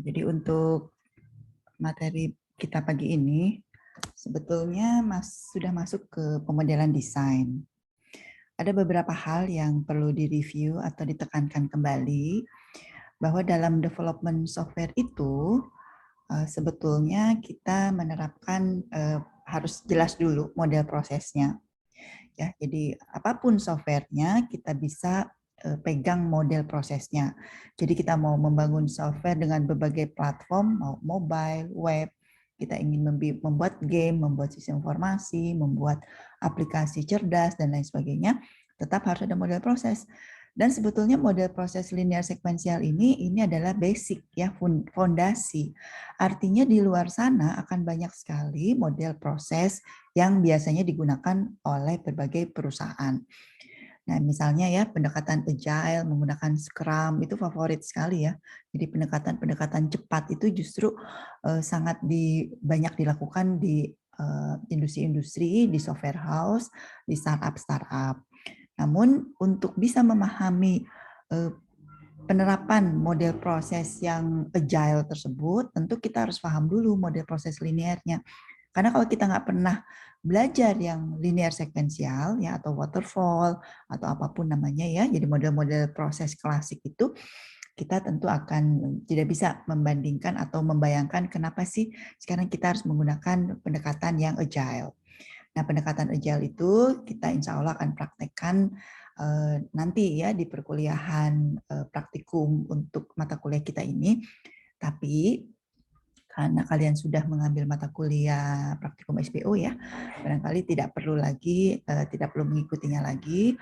Jadi untuk materi kita pagi ini sebetulnya sudah masuk ke pemodelan desain. Ada beberapa hal yang perlu direview atau ditekankan kembali bahwa dalam development software itu sebetulnya kita menerapkan harus jelas dulu model prosesnya. Ya, jadi apapun softwarenya kita bisa pegang model prosesnya. Jadi kita mau membangun software dengan berbagai platform, mau mobile, web, kita ingin membuat game, membuat sistem informasi, membuat aplikasi cerdas dan lain sebagainya, tetap harus ada model proses. Dan sebetulnya model proses linear sekuensial ini adalah basic ya, fondasi. Artinya di luar sana akan banyak sekali model proses yang biasanya digunakan oleh berbagai perusahaan. Nah, misalnya ya pendekatan agile menggunakan Scrum itu favorit sekali ya. Jadi pendekatan cepat itu justru sangat banyak dilakukan di industri-industri, di software house, di startup-startup. Namun untuk bisa memahami penerapan model proses yang agile tersebut, tentu kita harus paham dulu model proses linearnya. Karena kalau kita nggak pernah belajar yang linear sekuensial ya atau waterfall atau apapun namanya ya, jadi model-model proses klasik itu kita tentu akan tidak bisa membandingkan atau membayangkan kenapa sih sekarang kita harus menggunakan pendekatan yang agile. Nah, pendekatan agile itu kita insya Allah akan praktekkan nanti ya di perkuliahan praktikum untuk mata kuliah kita ini. Tapi karena kalian sudah mengambil mata kuliah praktikum SPO ya, barangkali tidak perlu mengikutinya lagi.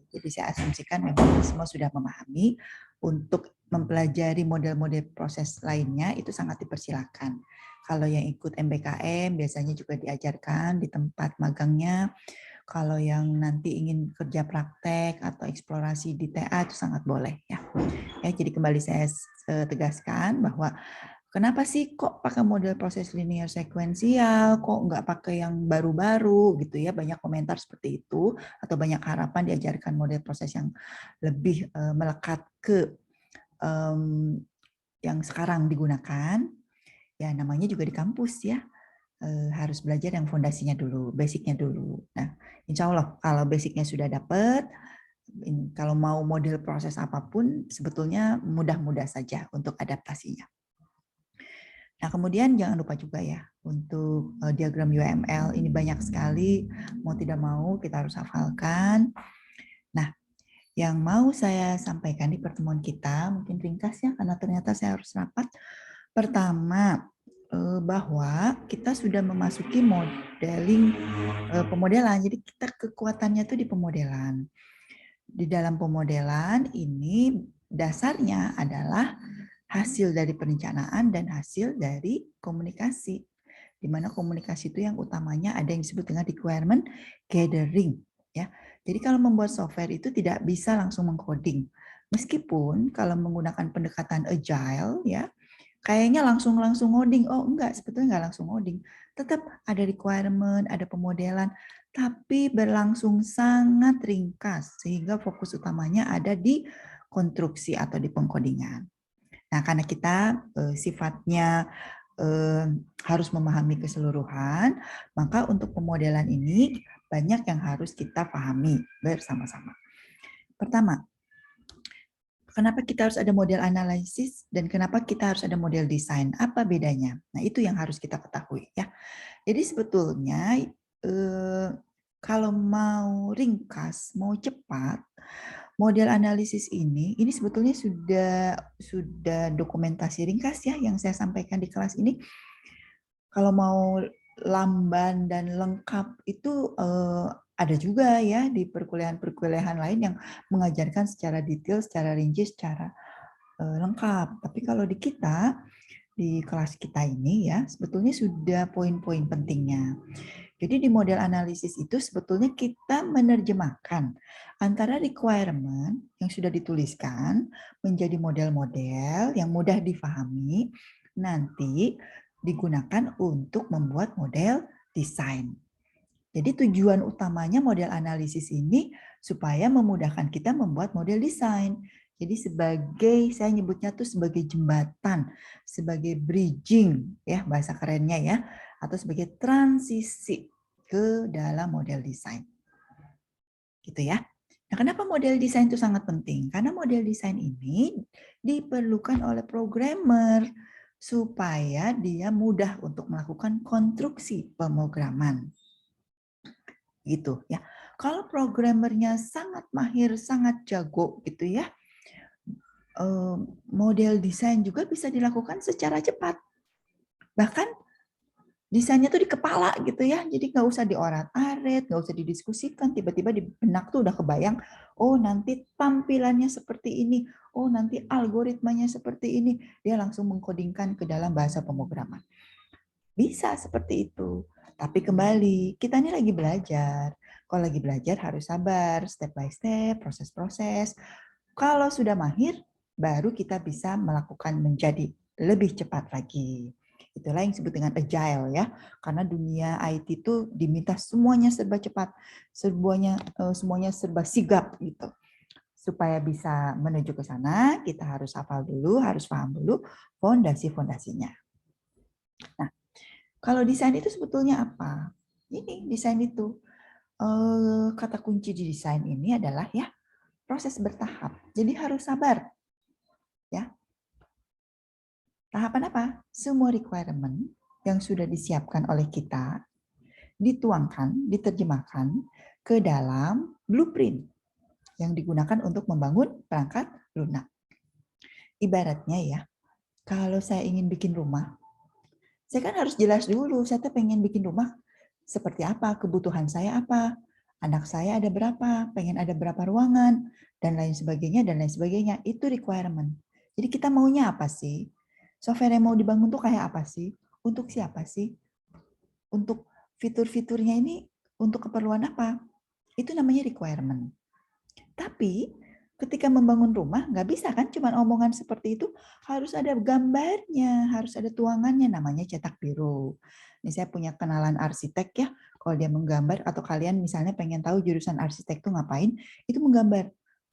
Jadi saya asumsikan memang semua sudah memahami. Untuk mempelajari model-model proses lainnya itu sangat dipersilakan. Kalau yang ikut MBKM biasanya juga diajarkan di tempat magangnya. Kalau yang nanti ingin kerja praktek atau eksplorasi di TA itu sangat boleh ya. Jadi kembali saya tegaskan bahwa kenapa sih kok pakai model proses linear sekuensial, kok nggak pakai yang baru-baru gitu ya, banyak komentar seperti itu, atau banyak harapan diajarkan model proses yang lebih melekat ke yang sekarang digunakan, ya namanya juga di kampus ya, harus belajar yang fondasinya dulu, basicnya dulu. Nah, insya Allah kalau basicnya sudah dapat, kalau mau model proses apapun, sebetulnya mudah-mudah saja untuk adaptasinya. Nah, kemudian jangan lupa juga ya, untuk diagram UML ini banyak sekali, mau tidak mau kita harus hafalkan. Nah, yang mau saya sampaikan di pertemuan kita, mungkin ringkas ya, karena ternyata saya harus rapat. Pertama, bahwa kita sudah memasuki modeling pemodelan, jadi kita kekuatannya itu di pemodelan. Di dalam pemodelan ini dasarnya adalah hasil dari perencanaan dan hasil dari komunikasi. Di mana komunikasi itu yang utamanya ada yang disebut dengan requirement gathering. Ya, jadi kalau membuat software itu tidak bisa langsung mengcoding. Meskipun kalau menggunakan pendekatan agile, ya, kayaknya langsung ngoding. Oh enggak, sebetulnya enggak langsung ngoding. Tetap ada requirement, ada pemodelan, tapi berlangsung sangat ringkas sehingga fokus utamanya ada di konstruksi atau di pengkodingan. Nah, karena kita sifatnya harus memahami keseluruhan, maka untuk pemodelan ini banyak yang harus kita pahami bersama-sama. Pertama, kenapa kita harus ada model analisis dan kenapa kita harus ada model desain? Apa bedanya? Nah, itu yang harus kita ketahui ya. Jadi sebetulnya kalau mau ringkas, mau cepat, model analisis ini sebetulnya sudah dokumentasi ringkas ya yang saya sampaikan di kelas ini. Kalau mau lamban dan lengkap itu ada juga ya di perkuliahan-perkuliahan lain yang mengajarkan secara detail, secara rinci, secara lengkap. Tapi kalau di kita, di kelas kita ini ya, sebetulnya sudah poin-poin pentingnya. Jadi di model analisis itu sebetulnya kita menerjemahkan antara requirement yang sudah dituliskan menjadi model-model yang mudah difahami, nanti digunakan untuk membuat model desain. Jadi tujuan utamanya model analisis ini supaya memudahkan kita membuat model desain. Jadi saya nyebutnya tuh sebagai jembatan, sebagai bridging ya bahasa kerennya ya, atau sebagai transisi ke dalam model desain. Gitu ya. Nah, kenapa model desain itu sangat penting? Karena model desain ini diperlukan oleh programmer supaya dia mudah untuk melakukan konstruksi pemrograman. Gitu ya. Kalau programmernya sangat mahir, sangat jago gitu ya, model desain juga bisa dilakukan secara cepat. Bahkan desainnya tuh di kepala gitu ya, jadi nggak usah diorat-arit, nggak usah didiskusikan, tiba-tiba di benak tuh udah kebayang, oh nanti tampilannya seperti ini, oh nanti algoritmanya seperti ini, dia langsung mengkodingkan ke dalam bahasa pemrograman. Bisa seperti itu. Tapi kembali, kita ini lagi belajar. Kalau lagi belajar harus sabar, step by step, proses-proses. Kalau sudah mahir, baru kita bisa melakukan menjadi lebih cepat lagi. Itulah yang disebut dengan agile ya. Karena dunia IT itu diminta semuanya serba cepat, semuanya serba sigap gitu. Supaya bisa menuju ke sana, kita harus hafal dulu, harus paham dulu fondasi-fondasinya. Nah, kalau desain itu sebetulnya apa? Ini desain itu. Kata kunci di desain ini adalah ya proses bertahap. Jadi harus sabar. Ya. Tahapan apa? Semua requirement yang sudah disiapkan oleh kita dituangkan, diterjemahkan ke dalam blueprint yang digunakan untuk membangun perangkat lunak. Ibaratnya ya, kalau saya ingin bikin rumah, saya kan harus jelas dulu, saya pengen bikin rumah seperti apa, kebutuhan saya apa, anak saya ada berapa, pengen ada berapa ruangan, dan lain sebagainya, dan lain sebagainya. Itu requirement. Jadi kita maunya apa sih? Software yang mau dibangun tuh kayak apa sih? Untuk siapa sih? Untuk fitur-fiturnya ini untuk keperluan apa? Itu namanya requirement. Tapi ketika membangun rumah nggak bisa kan cuma omongan seperti itu, harus ada gambarnya, harus ada tuangannya, namanya cetak biru. Ini saya punya kenalan arsitek ya, kalau dia menggambar atau kalian misalnya pengen tahu jurusan arsitek itu ngapain, itu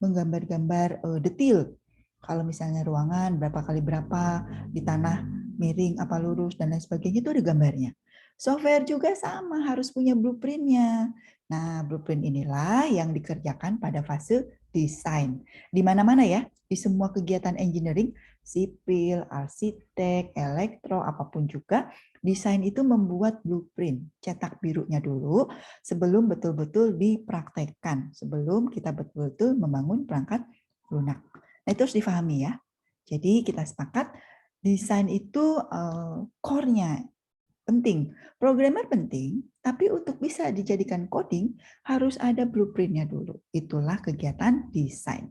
menggambar-gambar detail. Kalau misalnya ruangan berapa kali berapa, di tanah miring apa lurus dan lain sebagainya itu ada gambarnya. Software juga sama, harus punya blueprint-nya. Nah, blueprint inilah yang dikerjakan pada fase desain. Di mana-mana ya, di semua kegiatan engineering, sipil, arsitek, elektro, apapun juga, desain itu membuat blueprint, cetak birunya dulu sebelum betul-betul dipraktekkan, sebelum kita betul-betul membangun perangkat lunak. Nah, itu harus difahami ya. Jadi kita sepakat desain itu core-nya penting. Programmer penting, tapi untuk bisa dijadikan coding harus ada blueprint-nya dulu. Itulah kegiatan desain.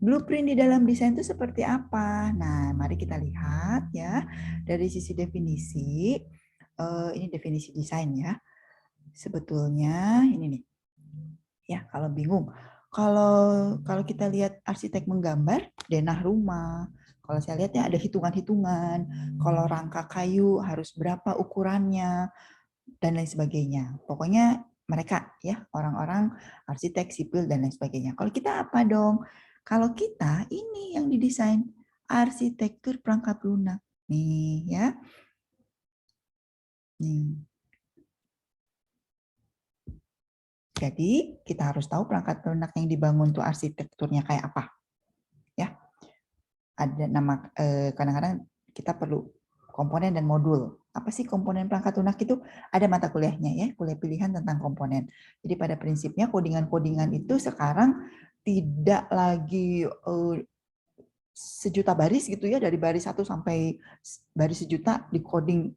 Blueprint di dalam desain itu seperti apa? Nah, mari kita lihat ya dari sisi definisi. Ini definisi desain ya. Sebetulnya ini nih. Ya, kalau bingung. Kalau kita lihat arsitek menggambar denah rumah, kalau saya lihat ya ada hitungan-hitungan, kalau rangka kayu harus berapa ukurannya, dan lain sebagainya. Pokoknya mereka ya orang-orang arsitek, sipil, dan lain sebagainya. Kalau kita apa dong? Kalau kita ini yang didesain arsitektur perangkat lunak. Nih ya. Nih. Jadi kita harus tahu perangkat lunak yang dibangun tuh arsitekturnya kayak apa. Ya. Ada nama kadang-kadang kita perlu komponen dan modul. Apa sih komponen perangkat lunak itu? Ada mata kuliahnya ya, kuliah pilihan tentang komponen. Jadi pada prinsipnya kodingan-kodingan itu sekarang tidak lagi sejuta baris gitu ya, dari baris 1 sampai baris sejuta di coding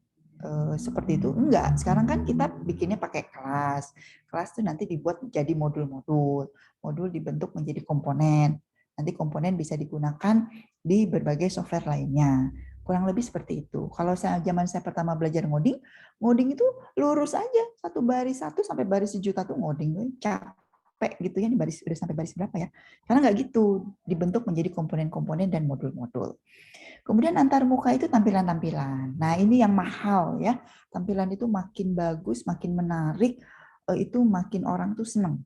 seperti itu. Enggak, sekarang kan kita bikinnya pakai kelas. Kelas itu nanti dibuat menjadi modul-modul. Modul dibentuk menjadi komponen. Nanti komponen bisa digunakan di berbagai software lainnya. Kurang lebih seperti itu. Kalau zaman saya pertama belajar ngoding, ngoding itu lurus aja. Satu baris 1 sampai baris sejuta tuh ngoding. Capek gitu ya, baris udah sampai baris berapa ya. Karena nggak gitu, dibentuk menjadi komponen-komponen dan modul-modul. Kemudian antar muka itu tampilan-tampilan. Nah, ini yang mahal ya. Tampilan itu makin bagus, makin menarik, itu makin orang tuh senang.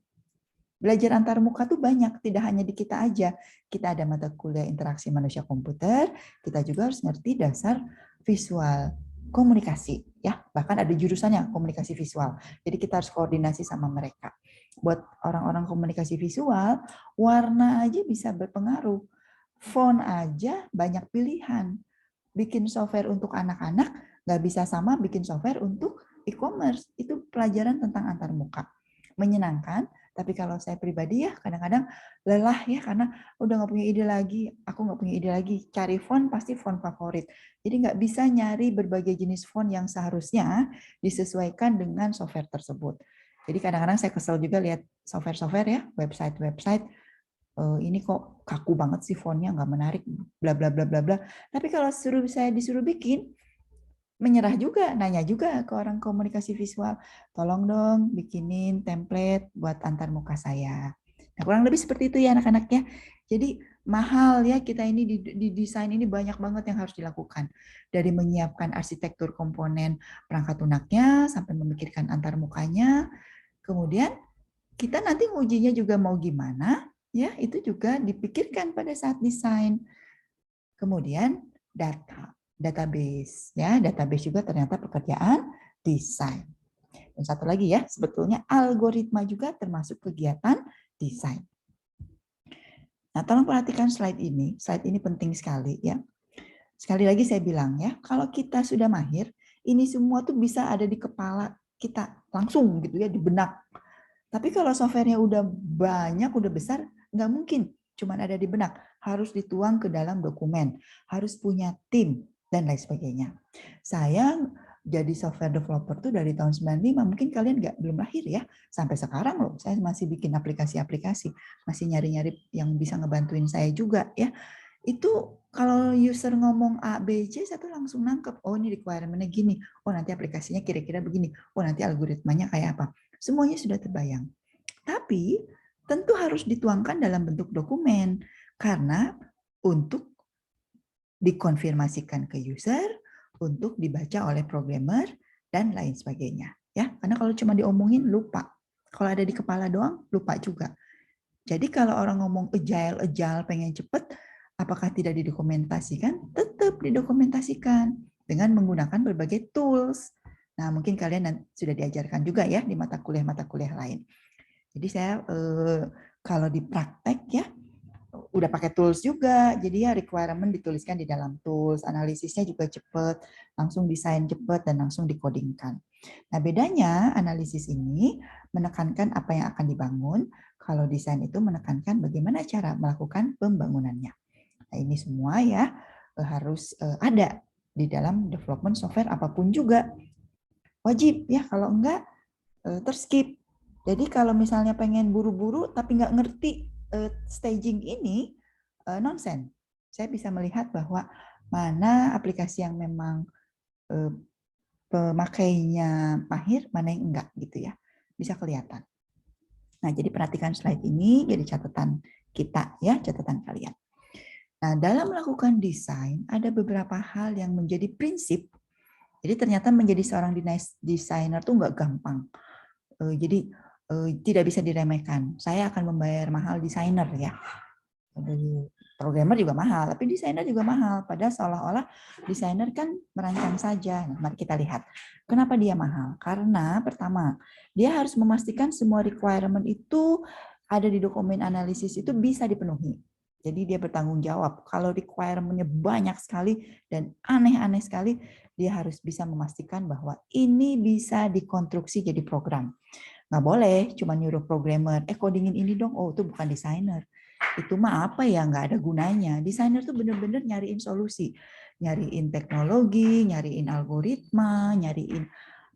Belajar antar muka tuh banyak, tidak hanya di kita aja. Kita ada mata kuliah interaksi manusia komputer, kita juga harus ngerti dasar visual komunikasi ya. Bahkan ada jurusannya komunikasi visual. Jadi kita harus koordinasi sama mereka. Buat orang-orang komunikasi visual, warna aja bisa berpengaruh. Font aja banyak pilihan. Bikin software untuk anak-anak nggak bisa sama bikin software untuk e-commerce. Itu pelajaran tentang antar muka. Menyenangkan, tapi kalau saya pribadi ya kadang-kadang lelah ya karena udah nggak punya ide lagi, aku nggak punya ide lagi. Cari font pasti font favorit. Jadi nggak bisa nyari berbagai jenis font yang seharusnya disesuaikan dengan software tersebut. Jadi kadang-kadang saya kesel juga lihat software-software ya, website-website ini kok kaku banget sih fontnya, nggak menarik, bla bla bla bla bla. Tapi kalau saya disuruh bikin, menyerah juga, nanya juga ke orang komunikasi visual, tolong dong bikinin template buat antar muka saya. Nah, kurang lebih seperti itu ya anak-anak ya. Jadi mahal ya kita ini di desain ini banyak banget yang harus dilakukan. Dari menyiapkan arsitektur komponen perangkat lunaknya sampai memikirkan antar mukanya. Kemudian kita nanti ngujinya juga mau gimana, ya itu juga dipikirkan pada saat desain. Kemudian database, ya database juga ternyata pekerjaan desain. Dan satu lagi ya, sebetulnya algoritma juga termasuk kegiatan desain. Nah, tolong perhatikan slide ini. Slide ini penting sekali ya. Sekali lagi saya bilang ya, kalau kita sudah mahir, ini semua tuh bisa ada di kepala kita langsung gitu ya, di benak. Tapi kalau softwarenya udah banyak, udah besar, nggak mungkin cuma ada di benak. Harus dituang ke dalam dokumen, harus punya tim, dan lain sebagainya. Saya jadi software developer tuh dari tahun 95, mungkin kalian belum lahir ya. Sampai sekarang loh, saya masih bikin aplikasi-aplikasi, masih nyari-nyari yang bisa ngebantuin saya juga ya. Itu kalau user ngomong A, B, C, saya tuh langsung nangkep, oh ini requirement-nya gini, oh nanti aplikasinya kira-kira begini, oh nanti algoritmanya kayak apa. Semuanya sudah terbayang. Tapi tentu harus dituangkan dalam bentuk dokumen karena untuk dikonfirmasikan ke user, untuk dibaca oleh programmer dan lain sebagainya. Ya, karena kalau cuma diomongin lupa. Kalau ada di kepala doang lupa juga. Jadi kalau orang ngomong agile pengen cepet, apakah tidak didokumentasikan? Tetap didokumentasikan dengan menggunakan berbagai tools. Nah, mungkin kalian sudah diajarkan juga ya di mata kuliah lain. Jadi saya kalau di praktek ya udah pakai tools juga. Jadi ya requirement dituliskan di dalam tools, analisisnya juga cepat, langsung desain cepat dan langsung dikodingkan. Nah, bedanya analisis ini menekankan apa yang akan dibangun, kalau desain itu menekankan bagaimana cara melakukan pembangunannya. Nah, ini semua ya harus ada di dalam development software apapun juga. Wajib ya, kalau enggak terskip. Jadi kalau misalnya pengen buru-buru tapi nggak ngerti staging ini, nonsen. Saya bisa melihat bahwa mana aplikasi yang memang pemakainya mahir, mana yang enggak gitu ya. Bisa kelihatan. Nah, jadi perhatikan slide ini jadi catatan kita ya, catatan kalian. Nah, dalam melakukan desain ada beberapa hal yang menjadi prinsip. Jadi ternyata menjadi seorang desainer tuh nggak gampang. Jadi tidak bisa diremehkan. Saya akan membayar mahal desainer ya. Programmer juga mahal, tapi desainer juga mahal. Padahal seolah-olah desainer kan merancang saja. Nah, mari kita lihat. Kenapa dia mahal? Karena pertama, dia harus memastikan semua requirement itu ada di dokumen analisis itu bisa dipenuhi. Jadi dia bertanggung jawab. Kalau requirement-nya banyak sekali dan aneh-aneh sekali, dia harus bisa memastikan bahwa ini bisa dikonstruksi jadi program. Nggak boleh cuma nyuruh programmer, codingin ini dong, oh itu bukan desainer. Itu mah apa ya, nggak ada gunanya. Desainer tuh bener-bener nyariin solusi. Nyariin teknologi, nyariin algoritma, nyariin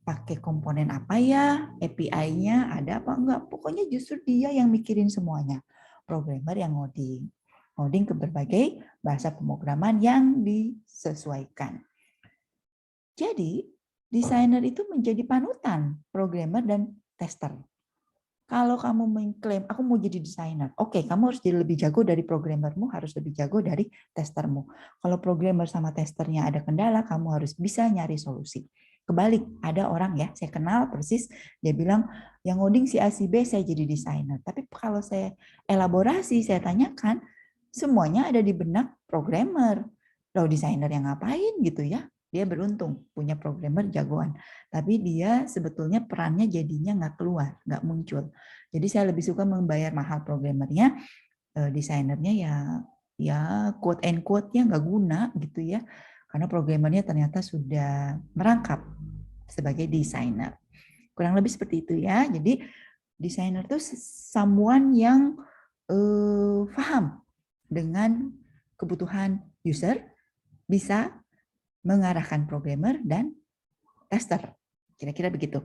pakai komponen apa ya, API-nya ada apa enggak. Pokoknya justru dia yang mikirin semuanya. Programmer yang ngoding. Ngoding ke berbagai bahasa pemrograman yang disesuaikan. Jadi, desainer itu menjadi panutan programmer dan tester. Kalau kamu mengklaim, aku mau jadi desainer, oke, kamu harus jadi lebih jago dari programmermu, harus lebih jago dari testermu. Kalau programmer sama testernya ada kendala, kamu harus bisa nyari solusi. Kebalik, ada orang ya, saya kenal persis, dia bilang, yang ngoding si A, si B, saya jadi desainer. Tapi kalau saya elaborasi, saya tanyakan, semuanya ada di benak programmer. Loh, desainer yang ngapain gitu ya? Dia beruntung punya programmer jagoan. Tapi dia sebetulnya perannya jadinya nggak keluar, nggak muncul. Jadi saya lebih suka membayar mahal programmernya, desainernya ya quote and quote-nya nggak guna gitu ya. Karena programmernya ternyata sudah merangkap sebagai desainer. Kurang lebih seperti itu ya. Jadi desainer itu someone yang paham dengan kebutuhan user, bisa mengarahkan programmer dan tester. Kira-kira begitu.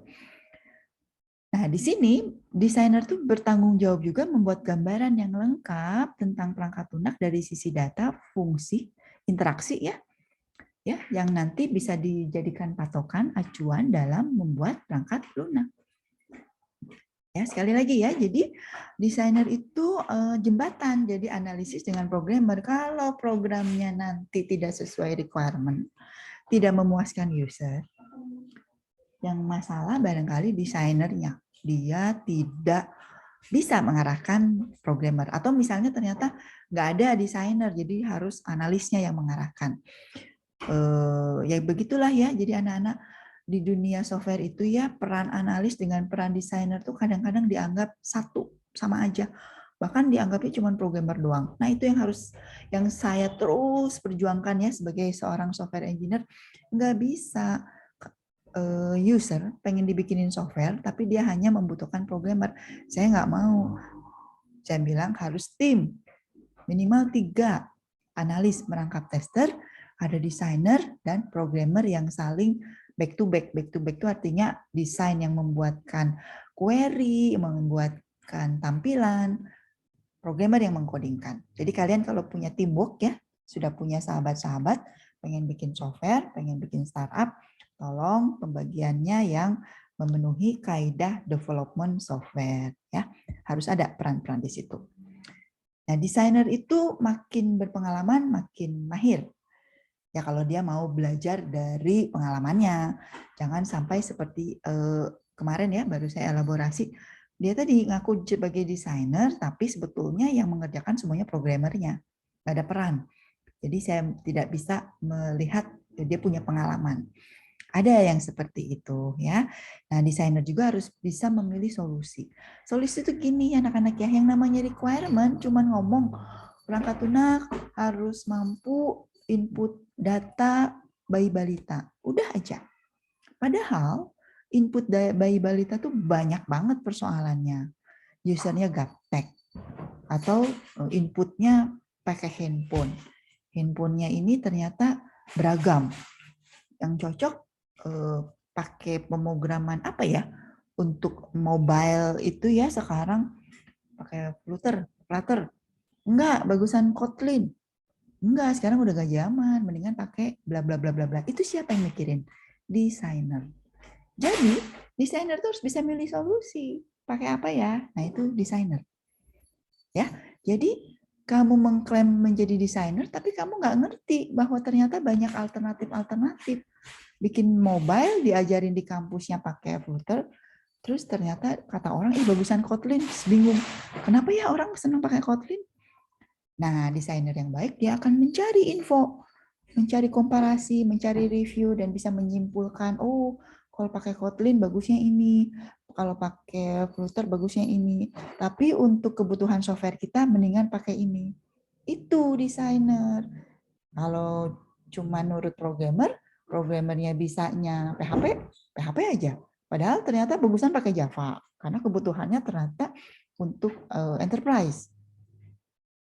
Nah, di sini desainer tuh bertanggung jawab juga membuat gambaran yang lengkap tentang perangkat lunak dari sisi data, fungsi, interaksi ya, yang nanti bisa dijadikan patokan acuan dalam membuat perangkat lunak. Ya, sekali lagi ya, jadi desainer itu jembatan, jadi analisis dengan programmer. Kalau programnya nanti tidak sesuai requirement, tidak memuaskan user, yang masalah barangkali desainernya. Dia tidak bisa mengarahkan programmer. Atau misalnya ternyata nggak ada desainer, jadi harus analisnya yang mengarahkan. Ya begitulah ya, jadi anak-anak di dunia software itu ya peran analis dengan peran desainer tuh kadang-kadang dianggap satu sama aja, bahkan dianggapnya cuma programmer doang. Nah itu yang saya terus perjuangkan ya sebagai seorang software engineer. Nggak bisa user pengen dibikinin software tapi dia hanya membutuhkan programmer. Saya nggak mau. Saya bilang harus tim minimal 3 analis merangkap tester, ada desainer dan programmer yang saling back to back. Back to back itu artinya desain yang membuatkan query, membuatkan tampilan, programmer yang mengkodingkan. Jadi kalian kalau punya teamwork ya, sudah punya sahabat-sahabat, pengen bikin software, pengen bikin startup, tolong pembagiannya yang memenuhi kaidah development software ya. Harus ada peran-peran di situ. Nah, desainer itu makin berpengalaman, makin mahir. Ya kalau dia mau belajar dari pengalamannya. Jangan sampai seperti kemarin ya, baru saya elaborasi. Dia tadi ngaku sebagai desainer, tapi sebetulnya yang mengerjakan semuanya programmernya. Nggak ada peran. Jadi saya tidak bisa melihat dia punya pengalaman. Ada yang seperti itu ya. Nah, desainer juga harus bisa memilih solusi. Solusi itu gini anak-anak ya, yang namanya requirement cuman ngomong perangkat lunak harus mampu input data bayi balita. Udah aja. Padahal input bayi balita tuh banyak banget persoalannya. Usernya gaptek atau inputnya pakai handphone. Handphonenya ini ternyata beragam. Yang cocok pakai pemrograman apa ya untuk mobile itu ya sekarang pakai Flutter. Enggak, bagusan Kotlin. Enggak, sekarang udah gak zaman, mendingan pakai bla bla bla bla bla. Itu siapa yang mikirin? Desainer. Jadi, desainer tuh harus bisa milih solusi. Pakai apa ya? Nah, itu desainer. Ya. Jadi, kamu mengklaim menjadi desainer tapi kamu nggak ngerti bahwa ternyata banyak alternatif. Bikin mobile diajarin di kampusnya pakai Flutter, terus ternyata kata orang bagusan Kotlin, bingung kenapa ya orang senang pakai Kotlin. Nah, desainer yang baik dia akan mencari info, mencari komparasi, mencari review dan bisa menyimpulkan, oh kalau pakai Kotlin bagusnya ini, kalau pakai Flutter bagusnya ini, tapi untuk kebutuhan software kita mendingan pakai ini. Itu desainer. Kalau cuma nurut programmernya bisanya PHP aja. Padahal ternyata bagusan pakai Java karena kebutuhannya ternyata untuk enterprise.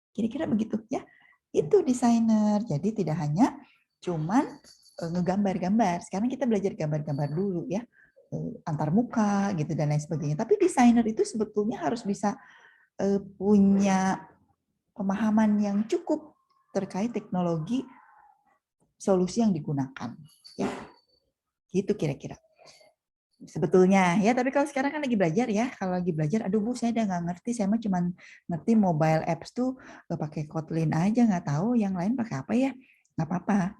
Kira-kira begitu ya. Itu desainer. Jadi tidak hanya cuman ngegambar-gambar. Sekarang kita belajar gambar-gambar dulu ya. Antar muka gitu dan lain sebagainya. Tapi desainer itu sebetulnya harus bisa punya pemahaman yang cukup terkait teknologi solusi yang digunakan. Ya, gitu kira-kira. Sebetulnya ya, tapi kalau sekarang kan lagi belajar ya. Kalau lagi belajar, aduh Bu, saya udah nggak ngerti. Saya mah cuma ngerti mobile apps tuh pakai Kotlin aja, nggak tahu yang lain pakai apa ya. Nggak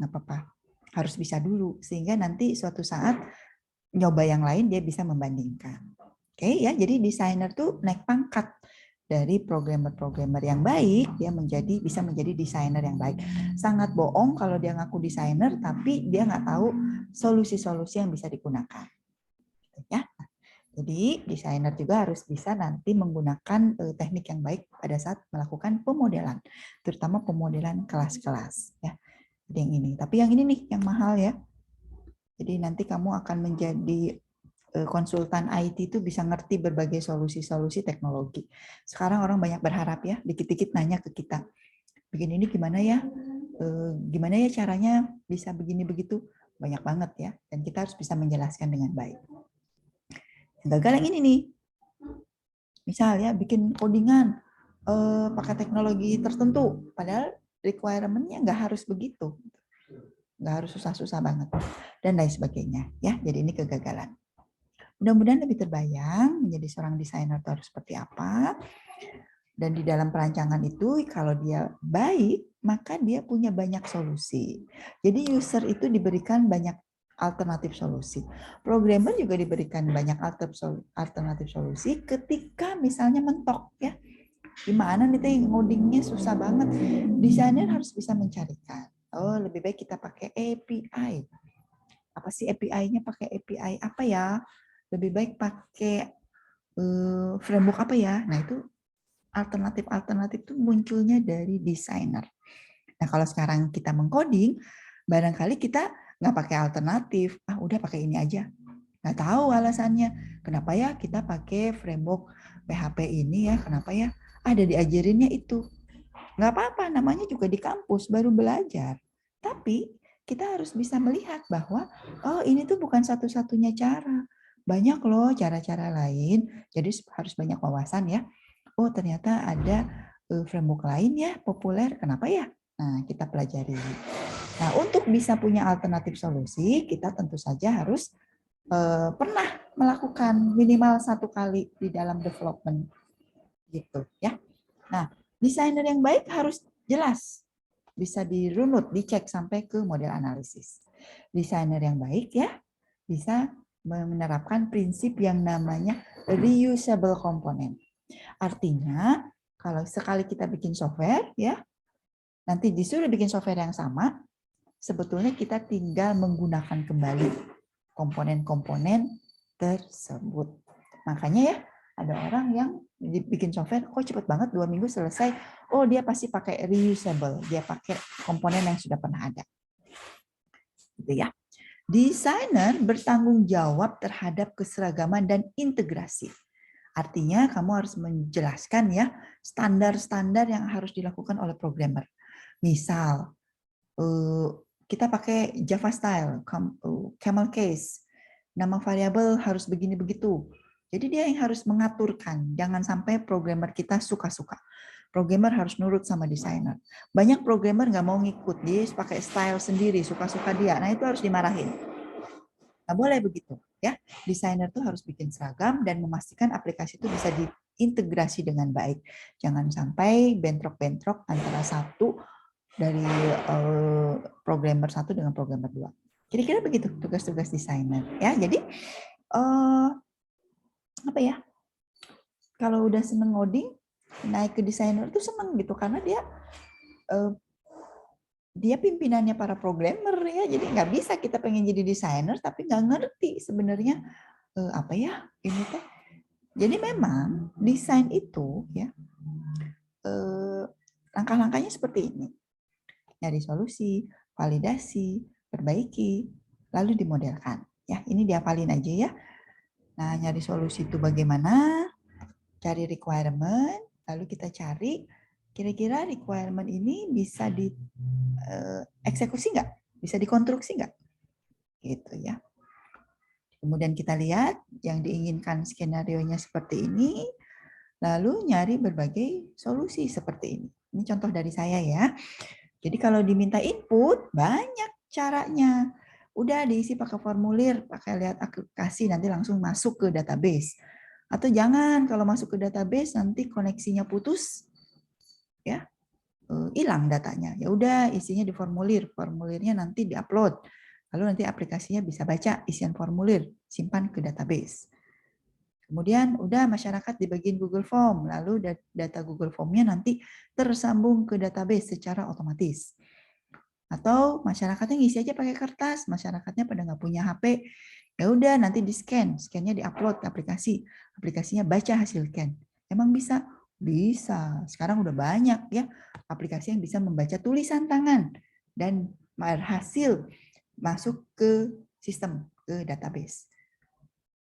apa-apa. Harus bisa dulu sehingga nanti suatu saat nyoba yang lain, dia bisa membandingkan. Oke ya, jadi desainer tuh naik pangkat dari programmer-programmer yang baik, dia bisa menjadi desainer yang baik. Sangat bohong kalau dia ngaku desainer, tapi dia nggak tahu solusi-solusi yang bisa digunakan. Ya, jadi desainer juga harus bisa nanti menggunakan teknik yang baik pada saat melakukan pemodelan, terutama pemodelan kelas-kelas. Ya, jadi yang ini. Tapi yang ini nih yang mahal ya. Jadi nanti kamu akan menjadi konsultan IT itu bisa ngerti berbagai solusi-solusi teknologi. Sekarang orang banyak berharap ya, dikit-dikit nanya ke kita, bikin ini gimana ya? Gimana ya caranya bisa begini begitu? Banyak banget ya, dan kita harus bisa menjelaskan dengan baik. Yang gagal yang ini nih, misal ya bikin codingan pakai teknologi tertentu, padahal requirement-nya nggak harus begitu, nggak harus susah-susah banget, dan lain sebagainya ya. Jadi ini kegagalan. Mudah-mudahan lebih terbayang menjadi seorang desainer itu harus seperti apa. Dan di dalam perancangan itu kalau dia baik, maka dia punya banyak solusi. Jadi user itu diberikan banyak alternatif solusi. Programmer juga diberikan banyak alternatif solusi ketika misalnya mentok ya. Gimana nih teh ngodingnya susah banget. Desainer harus bisa mencarikan. Oh, lebih baik kita pakai API. Apa sih API-nya? Pakai API apa ya? Lebih baik pakai framework apa ya? Nah, itu alternatif-alternatif itu munculnya dari desainer. Nah, kalau sekarang kita mengcoding, barangkali kita nggak pakai alternatif. Ah, udah pakai ini aja. Nggak tahu alasannya. Kenapa ya kita pakai framework PHP ini ya? Kenapa ya? Ada diajarinnya itu. Nggak apa-apa, namanya juga di kampus, baru belajar. Tapi kita harus bisa melihat bahwa, oh ini tuh bukan satu-satunya cara. Banyak loh cara-cara lain, jadi harus banyak wawasan ya. Oh ternyata ada framework lain ya populer, kenapa ya? Nah kita pelajari. Nah untuk bisa punya alternatif solusi, kita tentu saja harus pernah melakukan minimal 1 kali di dalam development. Gitu ya. Nah, desainer yang baik harus jelas, bisa dirunut, dicek sampai ke model analisis. Desainer yang baik ya bisa menerapkan prinsip yang namanya reusable component. Artinya, kalau sekali kita bikin software ya, nanti disuruh bikin software yang sama, sebetulnya kita tinggal menggunakan kembali komponen-komponen tersebut. Makanya ya, ada orang yang bikin software, kok cepet banget 2 minggu selesai. Oh dia pasti pakai reusable, dia pakai komponen yang sudah pernah ada. Gitu ya. Desainer bertanggung jawab terhadap keseragaman dan integrasi. Artinya kamu harus menjelaskan ya standar-standar yang harus dilakukan oleh programmer. Misal kita pakai Java style, camel case, nama variabel harus begini begitu. Jadi dia yang harus mengaturkan, jangan sampai programmer kita suka-suka. Programmer harus nurut sama desainer. Banyak programmer nggak mau ngikut, dia pakai style sendiri, suka-suka dia. Nah itu harus dimarahin. Nggak boleh begitu, ya. Desainer tuh harus bikin seragam dan memastikan aplikasi itu bisa diintegrasi dengan baik. Jangan sampai bentrok-bentrok antara satu dari programmer satu dengan programmer dua. Kira-kira begitu tugas-tugas desainer, ya. Jadi apa ya? Kalau udah seneng ngoding, naik ke desainer itu seneng gitu karena dia pimpinannya para programmer ya, jadi nggak bisa kita pengen jadi desainer tapi nggak ngerti sebenarnya apa ya ini teh. Jadi memang desain itu ya langkah-langkahnya seperti ini. Nyari solusi, validasi, perbaiki, lalu dimodelkan. Ya, ini dihafalin aja ya. Nah, nyari solusi itu bagaimana? Cari requirement, lalu kita cari kira-kira requirement ini bisa dieksekusi nggak? Bisa dikonstruksi nggak? Gitu ya. Kemudian kita lihat yang diinginkan skenario-nya seperti ini, lalu nyari berbagai solusi seperti ini. Ini contoh dari saya ya. Jadi kalau diminta input, banyak caranya. Udah diisi pakai formulir, pakai lihat aplikasi, nanti langsung masuk ke database. Atau jangan, kalau masuk ke database nanti koneksinya putus, ya hilang datanya. Ya udah isinya di formulir, formulirnya nanti diupload. Lalu nanti aplikasinya bisa baca isian formulir, simpan ke database. Kemudian udah masyarakat dibagiin Google Form, lalu data Google Form-nya nanti tersambung ke database secara otomatis. Atau masyarakatnya ngisi aja pakai kertas, masyarakatnya pada nggak punya HP, ya udah nanti di scan, scan-nya diupload ke aplikasi, aplikasinya baca hasil scan. Emang bisa? Bisa. Sekarang udah banyak ya aplikasi yang bisa membaca tulisan tangan dan hasil masuk ke sistem, ke database.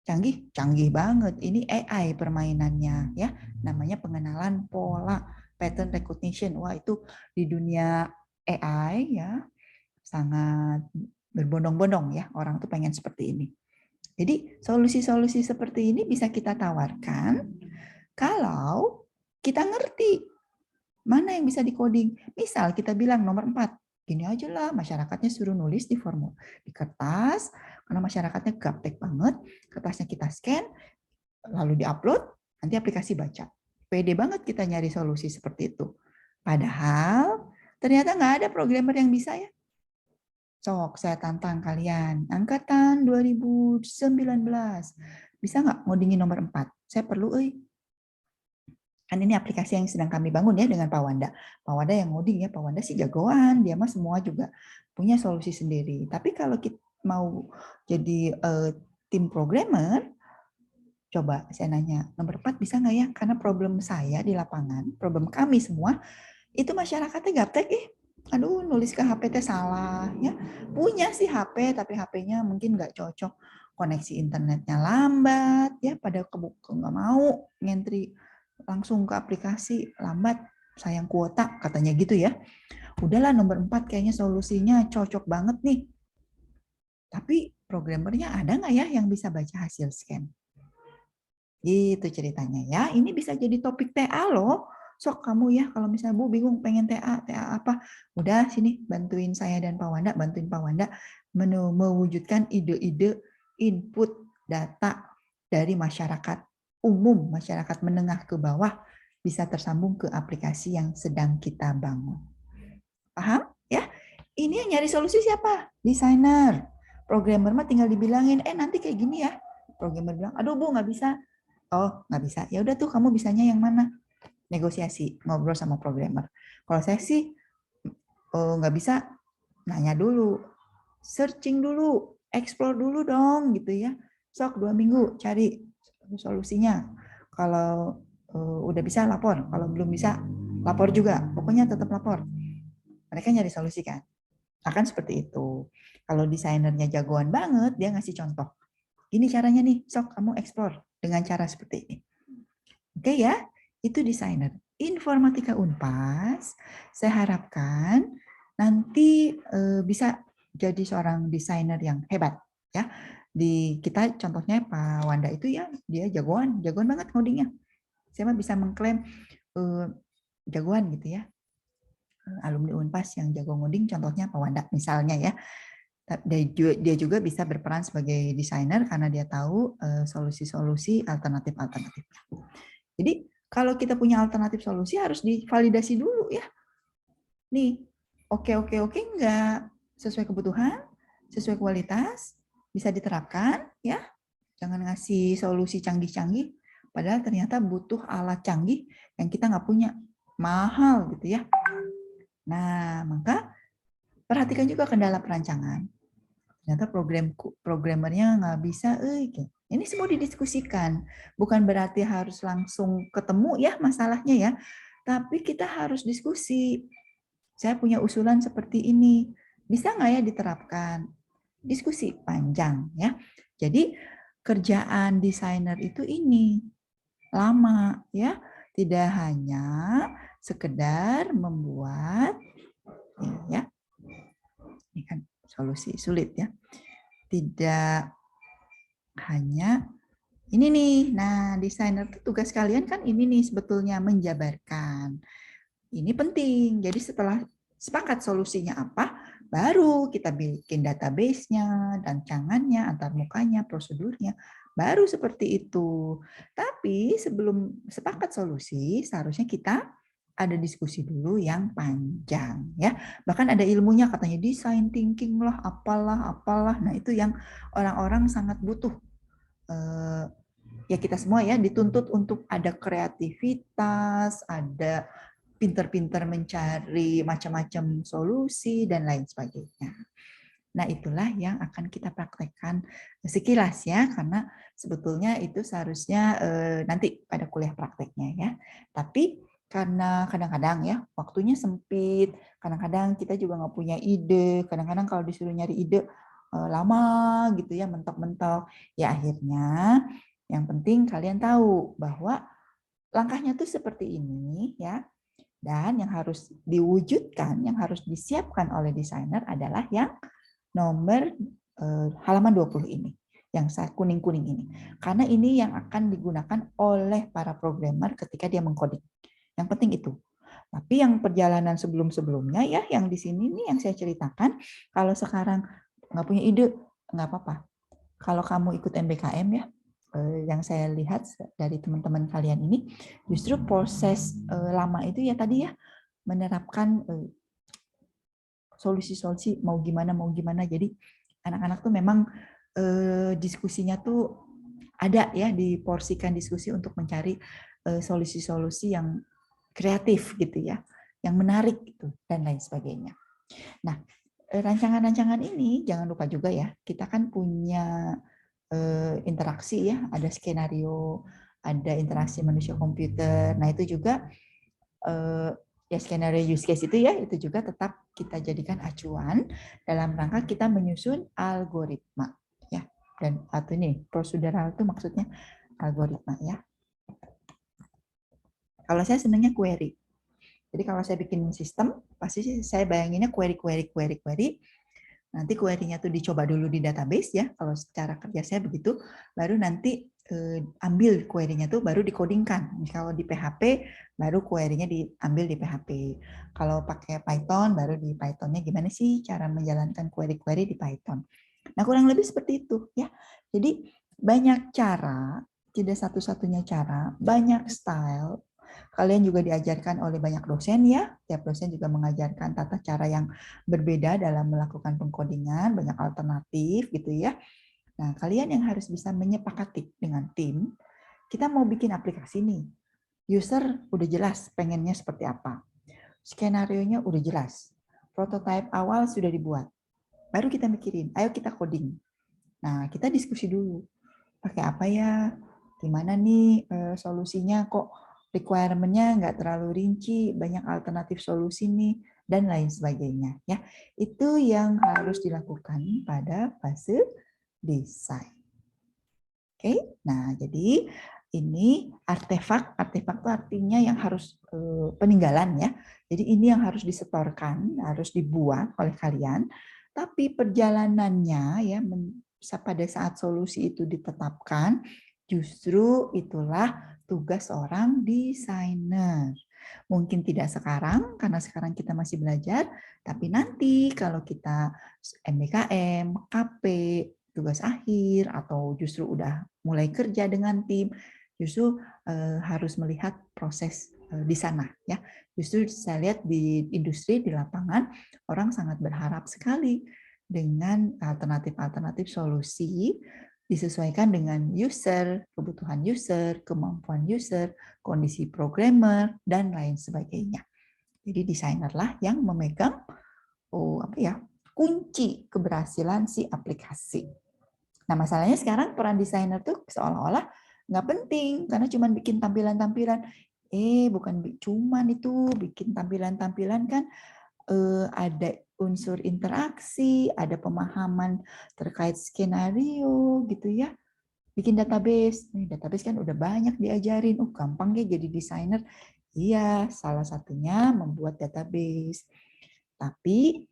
Canggih, canggih banget. Ini AI permainannya ya. Namanya pengenalan pola, pattern recognition. Wah, itu di dunia AI ya sangat berbondong-bondong ya. Orang tuh pengen seperti ini. Jadi, solusi-solusi seperti ini bisa kita tawarkan kalau kita ngerti mana yang bisa di-coding. Misal kita bilang nomor 4, gini aja lah, masyarakatnya suruh nulis di formulir, di kertas, karena masyarakatnya gaptek banget, kertasnya kita scan, lalu diupload, nanti aplikasi baca. Pede banget kita nyari solusi seperti itu. Padahal ternyata nggak ada programmer yang bisa ya. Sok, saya tantang kalian. Angkatan 2019. Bisa nggak ngodingin nomor 4? Saya perlu, kan ini aplikasi yang sedang kami bangun ya dengan Pak Wanda. Pak Wanda yang ngoding ya, Pak Wanda sih jagoan, dia mah semua juga punya solusi sendiri. Tapi kalau kita mau jadi tim programmer, coba saya nanya, nomor 4 bisa nggak ya? Karena problem saya di lapangan, problem kami semua, itu masyarakatnya gaptek aduh nulis ke HP teh salah ya. Punya sih HP, tapi HP-nya mungkin nggak cocok. Koneksi internetnya lambat ya, pada nggak mau ngentri langsung ke aplikasi, lambat, sayang kuota, katanya gitu ya. Udahlah nomor 4 kayaknya solusinya cocok banget nih. Tapi programmernya ada nggak ya yang bisa baca hasil scan? Gitu ceritanya ya. Ini bisa jadi topik TA loh. Sok kamu ya kalau misalnya Bu bingung pengen TA apa? Udah sini bantuin saya dan Pak Wanda, bantuin Pak Wanda mewujudkan ide-ide input data dari masyarakat umum, masyarakat menengah ke bawah bisa tersambung ke aplikasi yang sedang kita bangun. Paham? Ya. Ini yang nyari solusi siapa? Desainer. Programmer mah tinggal dibilangin, nanti kayak gini ya. Programmer bilang, aduh Bu nggak bisa. Oh, nggak bisa. Ya udah tuh kamu bisanya yang mana? Negosiasi, ngobrol sama programmer. Kalau saya sih nggak bisa, nanya dulu, searching dulu, explore dulu dong gitu ya. Sok 2 minggu cari solusinya. Kalau udah bisa lapor, kalau belum bisa lapor juga. Pokoknya tetap lapor. Mereka nyari solusi kan. Akan seperti itu. Kalau desainernya jagoan banget, dia ngasih contoh. Ini caranya nih, sok kamu explore dengan cara seperti ini. Oke ya, itu desainer. Informatika Unpas, saya harapkan nanti bisa jadi seorang desainer yang hebat ya. Di kita contohnya Pak Wanda itu ya, dia jagoan banget ngodingnya. Saya mah bisa mengklaim jagoan gitu ya. Alumni Unpas yang jago ngoding contohnya Pak Wanda misalnya ya. Dia juga bisa berperan sebagai desainer karena dia tahu solusi-solusi alternatif-alternatif. Jadi kalau kita punya alternatif solusi harus divalidasi dulu ya. Nih, oke enggak sesuai kebutuhan, sesuai kualitas, bisa diterapkan ya. Jangan ngasih solusi canggih-canggih padahal ternyata butuh alat canggih yang kita nggak punya, mahal gitu ya. Nah, maka perhatikan juga kendala perancangan. Ternyata programmernya nggak bisa, ini semua didiskusikan. Bukan berarti harus langsung ketemu ya masalahnya ya, tapi kita harus diskusi. Saya punya usulan seperti ini, bisa nggak ya diterapkan? Diskusi panjang ya. Jadi kerjaan desainer itu ini lama ya, tidak hanya sekedar membuat ya. Ini kan solusi sulit ya. Tidak hanya ini nih. Nah, desainer itu tugas kalian kan ini nih sebetulnya menjabarkan. Ini penting. Jadi setelah sepakat solusinya apa, baru kita bikin database-nya, rancangannya, antarmukanya, prosedurnya. Baru seperti itu. Tapi sebelum sepakat solusi, seharusnya kita ada diskusi dulu yang panjang ya. Bahkan ada ilmunya katanya design thinking lah, apalah. Nah, itu yang orang-orang sangat butuh. Ya kita semua ya dituntut untuk ada kreativitas, ada pinter-pinter mencari macam-macam solusi dan lain sebagainya. Nah, itulah yang akan kita praktekkan sekilas ya, karena sebetulnya itu seharusnya nanti pada kuliah prakteknya ya. Tapi karena kadang-kadang ya waktunya sempit, kadang-kadang kita juga nggak punya ide, kadang-kadang kalau disuruh nyari ide lama gitu ya, mentok-mentok. Ya akhirnya yang penting kalian tahu bahwa langkahnya tuh seperti ini ya. Dan yang harus diwujudkan, yang harus disiapkan oleh desainer adalah yang nomor halaman 20 ini, yang kuning-kuning ini. Karena ini yang akan digunakan oleh para programmer ketika dia mengcoding. Yang penting itu. Tapi yang perjalanan sebelum-sebelumnya ya, yang di sini nih yang saya ceritakan, kalau sekarang nggak punya ide, nggak apa-apa. Kalau kamu ikut MBKM ya, yang saya lihat dari teman-teman kalian ini, justru proses lama itu ya tadi ya, menerapkan solusi-solusi mau gimana. Jadi anak-anak tuh memang diskusinya tuh ada ya, diporsikan diskusi untuk mencari solusi-solusi yang kreatif gitu ya, yang menarik gitu dan lain sebagainya. Nah, rancangan-rancangan ini jangan lupa juga ya, kita kan punya interaksi ya, ada skenario, ada interaksi manusia komputer. Nah, itu juga ya skenario use case itu ya, itu juga tetap kita jadikan acuan dalam rangka kita menyusun algoritma ya. Dan atau ini prosedural itu maksudnya algoritma ya. Kalau saya senangnya query. Jadi kalau saya bikin sistem, pasti saya bayanginnya query. Nanti query-nya tuh dicoba dulu di database ya. Kalau secara kerja saya begitu, baru nanti ambil query-nya tuh baru dikodingkan. Kalau di PHP baru query-nya diambil di PHP. Kalau pakai Python baru di Python-nya gimana sih cara menjalankan query-query di Python. Nah, kurang lebih seperti itu ya. Jadi banyak cara, tidak satu-satunya cara, banyak style. Kalian juga diajarkan oleh banyak dosen ya. Tiap dosen juga mengajarkan tata cara yang berbeda dalam melakukan pengkodingan, banyak alternatif gitu ya. Nah, kalian yang harus bisa menyepakati dengan tim, kita mau bikin aplikasi nih. User udah jelas pengennya seperti apa. Skenario-nya udah jelas. Prototype awal sudah dibuat. Baru kita mikirin, ayo kita coding. Nah, kita diskusi dulu. Pakai apa ya? Gimana nih solusinya, kok requirement-nya nggak terlalu rinci, banyak alternatif solusi nih, dan lain sebagainya. Ya, itu yang harus dilakukan pada fase desain. Oke, nah jadi ini artefak itu artinya yang harus peninggalan ya. Jadi ini yang harus disetorkan, harus dibuat oleh kalian. Tapi perjalanannya ya pada saat solusi itu ditetapkan, justru itulah tugas seorang desainer. Mungkin tidak sekarang karena sekarang kita masih belajar, tapi nanti kalau kita MBKM, KP, tugas akhir atau justru udah mulai kerja dengan tim, justru harus melihat proses di sana ya. Justru saya lihat di industri di lapangan orang sangat berharap sekali dengan alternatif-alternatif solusi disesuaikan dengan user, kebutuhan user, kemampuan user, kondisi programmer dan lain sebagainya. Jadi desainerlah yang memegang kunci keberhasilan si aplikasi. Nah, masalahnya sekarang peran desainer tuh seolah-olah nggak penting karena cuma bikin tampilan-tampilan. Bukan cuman itu bikin tampilan-tampilan kan ada unsur interaksi, ada pemahaman terkait skenario gitu ya. Bikin database. Nih, database kan udah banyak diajarin. Gampang ya jadi desainer. Iya, salah satunya membuat database. Tapi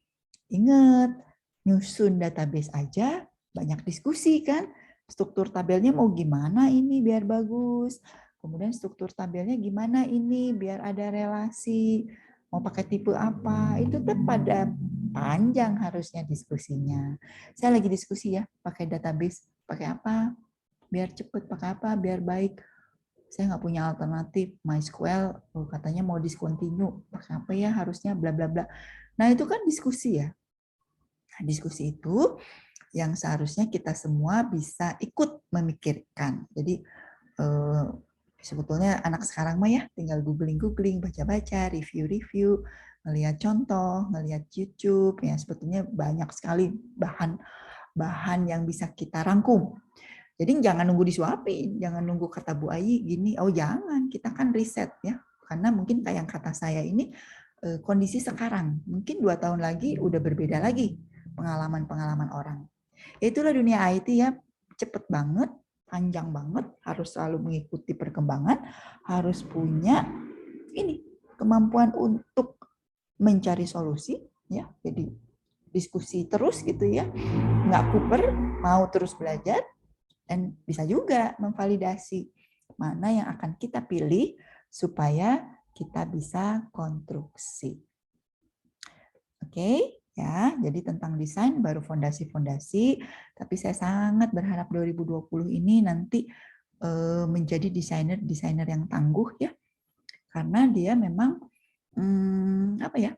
ingat, nyusun database aja banyak diskusi kan. Struktur tabelnya mau gimana ini biar bagus. Kemudian struktur tabelnya gimana ini biar ada relasi. Mau pakai tipe apa. Itu tetap pada panjang harusnya diskusinya. Saya lagi diskusi ya, pakai database. Pakai apa? Biar cepet, pakai apa? Biar baik. saya nggak punya alternatif, MySQL katanya mau discontinue, apa ya harusnya bla bla bla. Nah itu kan diskusi ya. Nah, diskusi itu yang seharusnya kita semua bisa ikut memikirkan. Jadi sebetulnya anak sekarang mah ya tinggal googling, baca-baca, review-review, ngelihat contoh, ngelihat YouTube, ya sebetulnya banyak sekali bahan yang bisa kita rangkum. Jadi jangan nunggu disuapin, jangan nunggu kata Bu Ayi gini, oh jangan, kita kan riset ya. Karena mungkin kayak yang kata saya ini kondisi sekarang, mungkin 2 tahun lagi udah berbeda lagi pengalaman-pengalaman orang. Itulah dunia IT ya, cepet banget, panjang banget, harus selalu mengikuti perkembangan, harus punya ini kemampuan untuk mencari solusi ya. Jadi diskusi terus gitu ya, nggak kuper, mau terus belajar, dan bisa juga memvalidasi mana yang akan kita pilih supaya kita bisa konstruksi. Oke, ya. Jadi tentang desain baru fondasi-fondasi, tapi saya sangat berharap 2020 ini nanti menjadi desainer yang tangguh ya. Karena dia memang apa ya?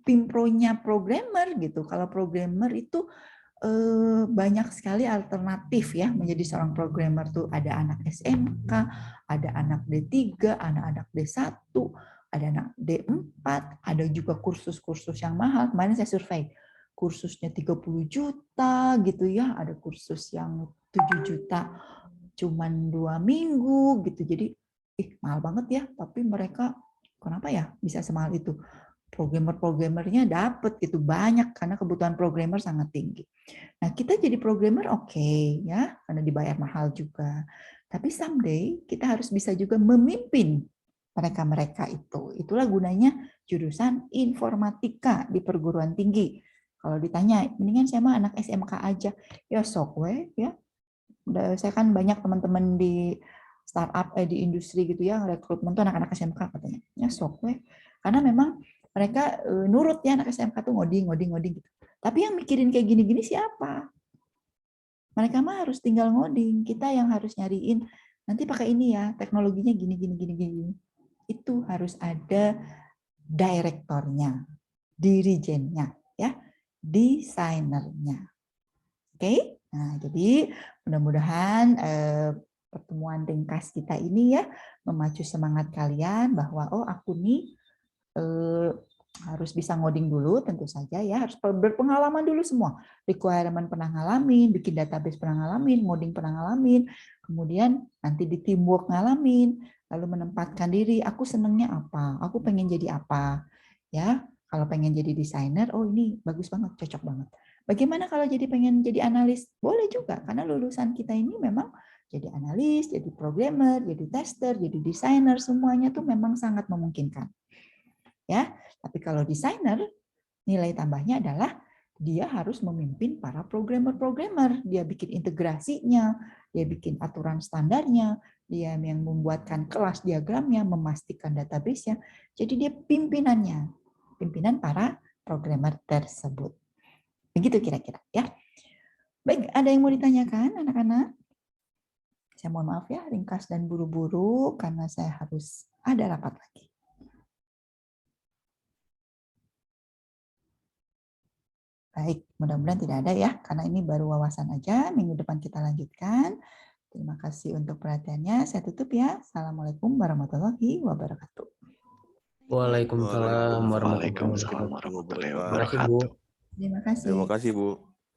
Pimpronya programmer gitu. Kalau programmer itu banyak sekali alternatif ya menjadi seorang programmer tuh, ada anak SMK, ada anak D3, anak-anak D1, ada anak D4, ada juga kursus-kursus yang mahal. Kemarin saya survei, kursusnya 30 juta gitu ya, ada kursus yang 7 juta cuman 2 minggu gitu. Jadi mahal banget ya, tapi mereka kenapa ya bisa semahal itu? Programmer-programmernya dapat gitu banyak karena kebutuhan programmer sangat tinggi. Nah, kita jadi programmer oke ya, karena dibayar mahal juga. Tapi someday kita harus bisa juga memimpin mereka-mereka itu. Itulah gunanya jurusan informatika di perguruan tinggi. Kalau ditanya, mendingan saya mah anak SMK aja. Ya sok we ya. Saya kan banyak teman-teman di startup di industri gitu ya, rekrutmen tuh anak-anak SMK katanya. Ya sok we. Karena memang mereka nurut ya, anak SMK tuh ngoding gitu. Tapi yang mikirin kayak gini-gini siapa? Mereka mah harus tinggal ngoding. Kita yang harus nyariin, nanti pakai ini ya, teknologinya gini. Itu harus ada direktornya, dirijennya, ya, desainernya. Oke? Nah, jadi mudah-mudahan pertemuan ringkas kita ini ya memacu semangat kalian bahwa oh aku nih harus bisa ngoding dulu tentu saja ya, harus berpengalaman dulu semua. Requirement pernah ngalamin, bikin database pernah ngalamin, ngoding pernah ngalamin, kemudian nanti di teamwork ngalamin, lalu menempatkan diri, aku senengnya apa, aku pengen jadi apa. Ya, kalau pengen jadi desainer, oh ini bagus banget, cocok banget. Bagaimana kalau pengen jadi analis? Boleh juga, karena lulusan kita ini memang jadi analis, jadi programmer, jadi tester, jadi desainer, semuanya tuh memang sangat memungkinkan. Ya, tapi kalau desainer nilai tambahnya adalah dia harus memimpin para programmer-programmer, dia bikin integrasinya, dia bikin aturan standarnya, dia yang membuatkan kelas diagramnya, memastikan database-nya. Jadi dia pimpinannya, pimpinan para programmer tersebut. Begitu kira-kira ya. Baik, ada yang mau ditanyakan anak-anak? Saya mohon maaf ya, ringkas dan buru-buru karena saya harus ada rapat lagi. Baik, mudah-mudahan tidak ada ya, karena ini baru wawasan aja. Minggu depan kita lanjutkan. Terima kasih untuk perhatiannya. Saya tutup ya. Assalamualaikum warahmatullahi wabarakatuh. Waalaikumsalam warahmatullahi wabarakatuh. Terima kasih, Bu. Terima kasih. Terima kasih, Bu.